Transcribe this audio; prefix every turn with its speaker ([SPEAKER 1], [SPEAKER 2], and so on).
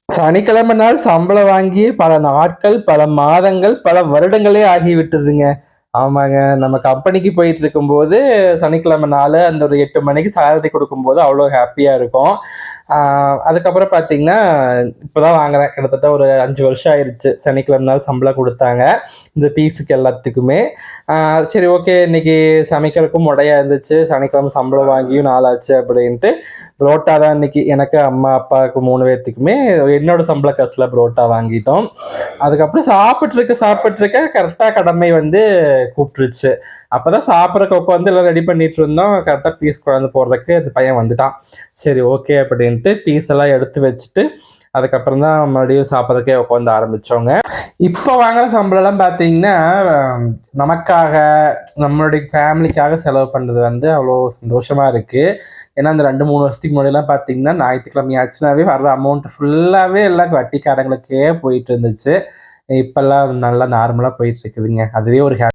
[SPEAKER 1] சனிக்கிழமை நாள் சம்பளம் வாங்கி பல நாட்கள், பல மாதங்கள், பல வருடங்களே ஆகிவிட்டதுங்க. ஆமாங்க. நம்ம கம்பெனிக்கு போயிட்டு இருக்கும்போது, சனிக்கிழமை நாளு அந்த ஒரு 8 மணிக்கு சேலரி குடுக்கும்போது அவ்வளோ ஹேப்பியா இருக்கும். ஆ அதுக்கப்புறம் பார்த்தீங்கன்னா, இப்ப தான் வாங்குறேன். கிட்டத்தட்ட ஒரு 5 வருஷம் ஆயிருச்சு. சனிக்கிழமை நாள் சம்பளம் குடுத்தாங்க. இந்த பீஸுக்கு எல்லாத்துக்குமே. ஆ சரி ஓகே, இன்னைக்கு சமைக்கிறதுக்கும் மொடையா இருந்துச்சு. சனிக்கிழமை சம்பளம் வாங்கியும் நாளாச்சு அப்படின்ட்டு, புரோட்டா தான் இன்னைக்கு எனக்கு, அம்மா, அப்பாவுக்கு 3 பேத்துக்குமே என்னோட சம்பள காசுல புரோட்டா வாங்கிட்டோம். அதுக்கப்புறம் சாப்பிட்டுருக்க கரெக்ட்டா கடமை வந்து கூப்பிட்டுருச்சு. அப்பதான் சாப்பிடறதுக்கு உட்காந்து எல்லாம் ரெடி பண்ணிட்டு இருந்தோம். கரெக்ட்டா பீஸ் கொண்டாந்து போடுறதுக்கு அந்த பையன் வந்துட்டான். சரி ஓகே அப்படின்ட்டு பீஸ் எல்லாம் எடுத்து வச்சுட்டு, அதுக்கப்புறம் தான் மறுபடியும் சாப்பிடறதுக்கே உட்காந்து ஆரம்பிச்சோங்க. இப்போ வாங்குற சம்பளம்லாம் பார்த்தீங்கன்னா, நமக்காக, நம்மளுடைய ஃபேமிலிக்காக செலவு பண்றது வந்து அவ்வளோ சந்தோஷமா இருக்கு. ஏன்னா, அந்த 2, 3 வருஷத்துக்கு முன்னாடிலாம் பார்த்தீங்கன்னா, ஞாயித்துக்கிழமை ஆச்சுனாவே வர்ற அமௌண்ட் ஃபுல்லாவே எல்லாம் வட்டிக்காரங்களுக்கே போயிட்டு இருந்துச்சு. இப்பல்லாம் நல்லா நார்மலா போயிட்டு இருக்குதுங்க. அதுவே ஒரு